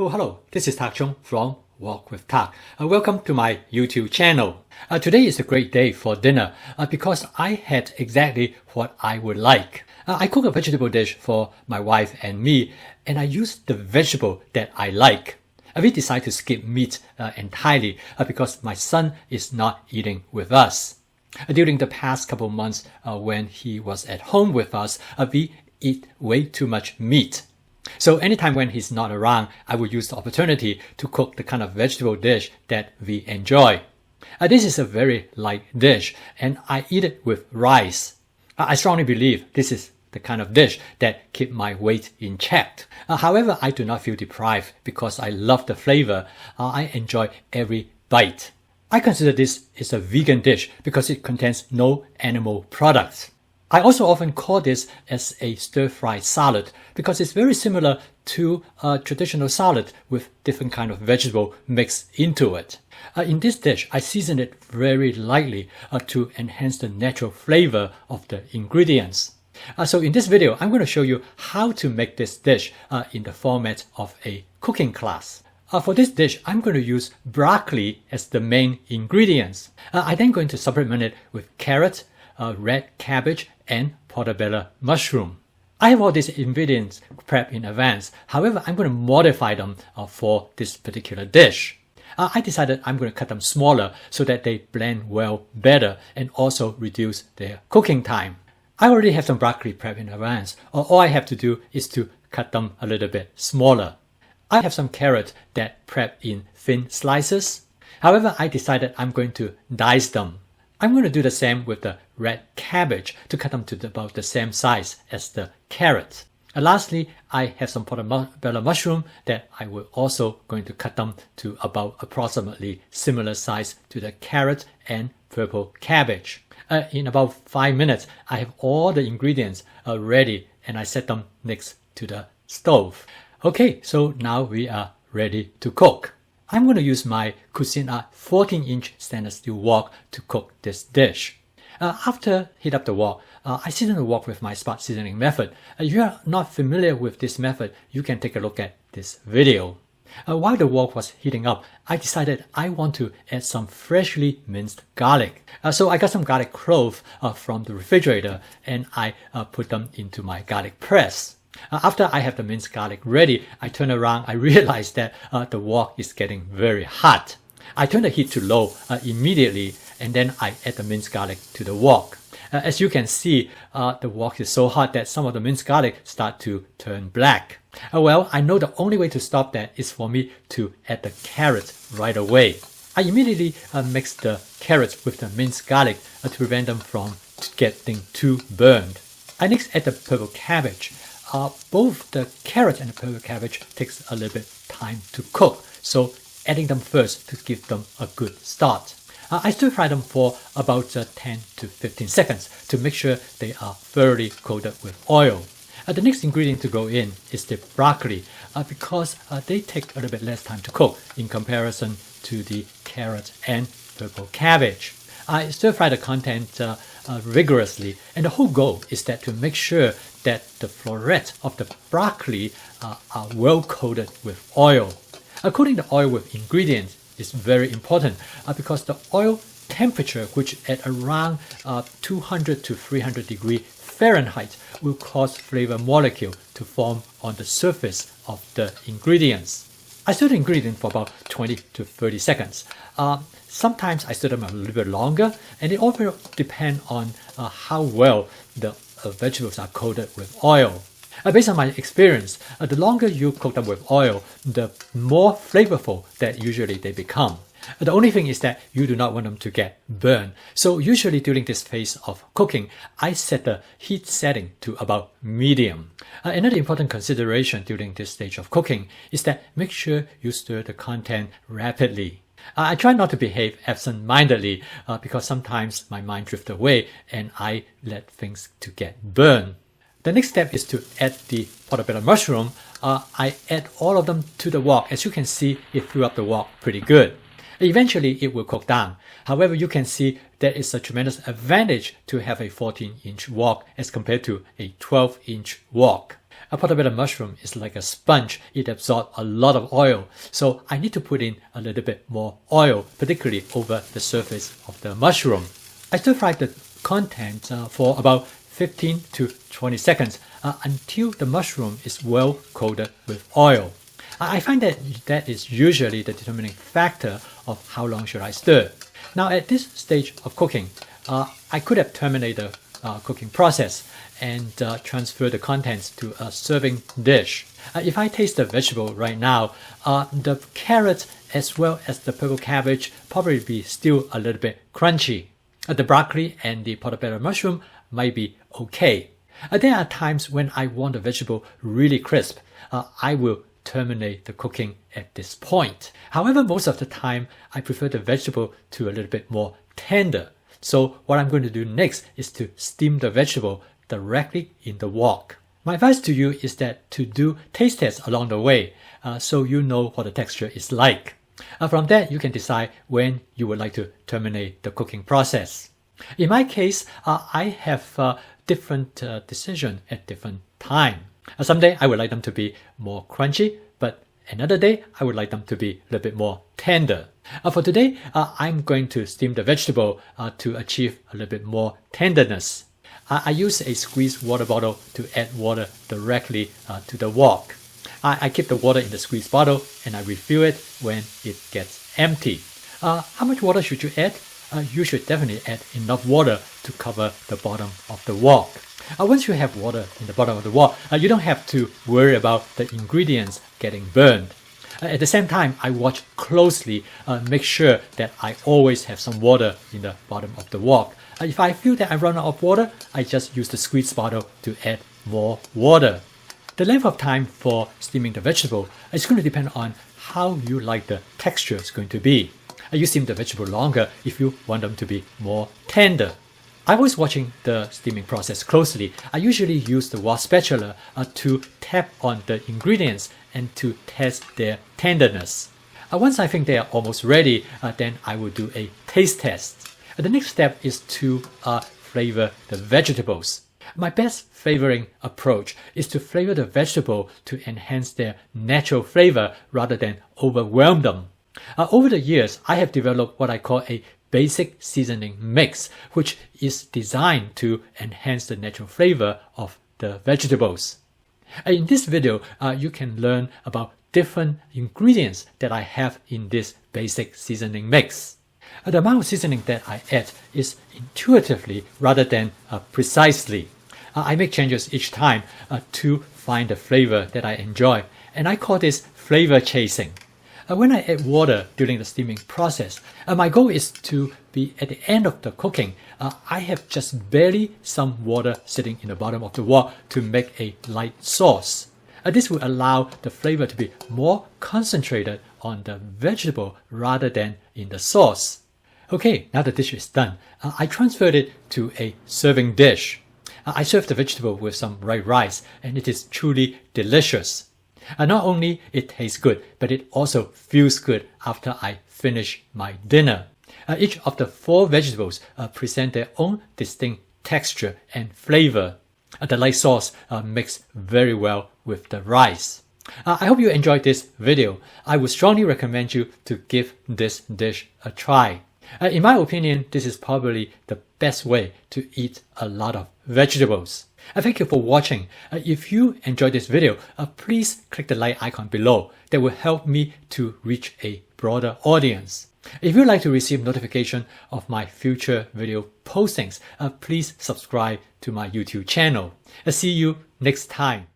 Oh, hello, this is Tak Chung from Walk with Tak. Welcome to my YouTube channel. Today is a great day for dinner because I had exactly what I would like. I cook a vegetable dish for my wife and me, and I use the vegetable that I like. We decided to skip meat entirely because my son is not eating with us. During the past couple months when he was at home with us, we eat way too much meat. So anytime when he's not around, I will use the opportunity to cook the kind of vegetable dish that we enjoy. This is a very light dish, and I eat it with rice. I strongly believe this is the kind of dish that keep my weight in check. However, I do not feel deprived because I love the flavor. I enjoy every bite. I consider this is a vegan dish because it contains no animal products. I also often call this as a stir-fry salad because it's very similar to a traditional salad with different kind of vegetable mixed into it. In this dish, I season it very lightly to enhance the natural flavor of the ingredients. So in this video, I'm going to show you how to make this dish in the format of a cooking class. For this dish, I'm going to use broccoli as the main ingredients. I'm then going to supplement it with carrot, red cabbage, and portobello mushroom. I have all these ingredients prepped in advance. However, I'm going to modify them for this particular dish. I decided I'm going to cut them smaller so that they blend well better and also reduce their cooking time. I already have some broccoli prepped in advance. All I have to do is to cut them a little bit smaller. I have some carrot that prepped in thin slices. However, I decided I'm going to dice them. I'm going to do the same with the red cabbage to cut them to about the same size as the carrot. And lastly, I have some portobello mushroom that I will also going to cut them to about approximately similar size to the carrot and purple cabbage. In about 5 minutes, I have all the ingredients ready and I set them next to the stove. Okay, so now we are ready to cook. I'm going to use my Cucinary 14-inch stainless steel wok to cook this dish. After heat up the wok, I season the wok with my spot seasoning method. If you are not familiar with this method, you can take a look at this video. While the wok was heating up, I decided I want to add some freshly minced garlic. So I got some garlic cloves from the refrigerator and I put them into my garlic press. After I have the minced garlic ready, I turn around, I realize that the wok is getting very hot. I turn the heat to low immediately and then I add the minced garlic to the wok. As you can see, the wok is so hot that some of the minced garlic start to turn black. Well, I know the only way to stop that is for me to add the carrots right away. I immediately mix the carrots with the minced garlic to prevent them from getting too burned. I next add the purple cabbage. Both the carrot and the purple cabbage takes a little bit time to cook, so adding them first to give them a good start. I stir fry them for about 10 to 15 seconds to make sure they are thoroughly coated with oil. The next ingredient to go in is the broccoli because they take a little bit less time to cook in comparison to the carrot and purple cabbage. I stir fry the content rigorously, and the whole goal is that to make sure that the florets of the broccoli are well coated with oil. Coating the oil with ingredients is very important because the oil temperature, which at around 200 to 300 degrees Fahrenheit, will cause flavor molecule to form on the surface of the ingredients. I stir the ingredient for about 20 to 30 seconds. Sometimes I stir them a little bit longer, and it also depends on how well the vegetables are coated with oil. Based on my experience, the longer you cook them with oil, the more flavorful that usually they become. The only thing is that you do not want them to get burned. So usually during this phase of cooking, I set the heat setting to about medium. Another important consideration during this stage of cooking is that make sure you stir the content rapidly. I try not to behave absent-mindedly because sometimes my mind drifts away and I let things to get burned. The next step is to add the portobello mushroom. I add all of them to the wok. As you can see, it threw up the wok pretty good. Eventually, it will cook down. However, you can see there is a tremendous advantage to have a 14-inch wok as compared to a 12-inch wok. A portobello mushroom is like a sponge. It absorbs a lot of oil. So I need to put in a little bit more oil, particularly over the surface of the mushroom. I stir fry the contents for about 15 to 20 seconds until the mushroom is well coated with oil. I find that is usually the determining factor of how long should I stir. Now at this stage of cooking, I could have terminated the cooking process and transfer the contents to a serving dish. If I taste the vegetable right now, the carrot as well as the purple cabbage probably be still a little bit crunchy. The broccoli and the portobello mushroom might be okay. There are times when I want the vegetable really crisp. I will terminate the cooking at this point. However, most of the time, I prefer the vegetable to a little bit more tender. So what I'm going to do next is to steam the vegetable directly in the wok. My advice to you is that to do taste tests along the way so you know what the texture is like. From that, you can decide when you would like to terminate the cooking process. In my case, I have different decision at different time. Someday I would like them to be more crunchy, but another day I would like them to be a little bit more tender. For today, I'm going to steam the vegetable to achieve a little bit more tenderness. I use a squeezed water bottle to add water directly to the wok. I keep the water in the squeeze bottle and I refill it when it gets empty. How much water should you add? You should definitely add enough water to cover the bottom of the wok. Once you have water in the bottom of the wok, you don't have to worry about the ingredients getting burned. At the same time, I watch closely, make sure that I always have some water in the bottom of the wok. If I feel that I run out of water, I just use the squeeze bottle to add more water. The length of time for steaming the vegetable is going to depend on how you like the texture is going to be. You steam the vegetable longer if you want them to be more tender. I was watching the steaming process closely. I usually use the wok spatula to tap on the ingredients and to test their tenderness. Once I think they are almost ready, then I will do a taste test. The next step is to flavor the vegetables. My best flavoring approach is to flavor the vegetable to enhance their natural flavor rather than overwhelm them. Over the years, I have developed what I call a basic seasoning mix, which is designed to enhance the natural flavor of the vegetables. In this video, you can learn about different ingredients that I have in this basic seasoning mix. The amount of seasoning that I add is intuitively rather than precisely. I make changes each time to find the flavor that I enjoy, and I call this flavor chasing. When I add water during the steaming process, my goal is to be at the end of the cooking. I have just barely some water sitting in the bottom of the wok to make a light sauce. This will allow the flavor to be more concentrated on the vegetable rather than in the sauce. Okay, now the dish is done. I transferred it to a serving dish. I served the vegetable with some white rice and it is truly delicious. Not only it tastes good, but it also feels good after I finish my dinner. Each of the 4 vegetables present their own distinct texture and flavor. The light sauce mixes very well with the rice. I hope you enjoyed this video. I would strongly recommend you to give this dish a try. In my opinion, this is probably the best way to eat a lot of vegetables. Thank you for watching. If you enjoyed this video, please click the like icon below. That will help me to reach a broader audience. If you'd like to receive notification of my future video postings, please subscribe to my YouTube channel. See you next time.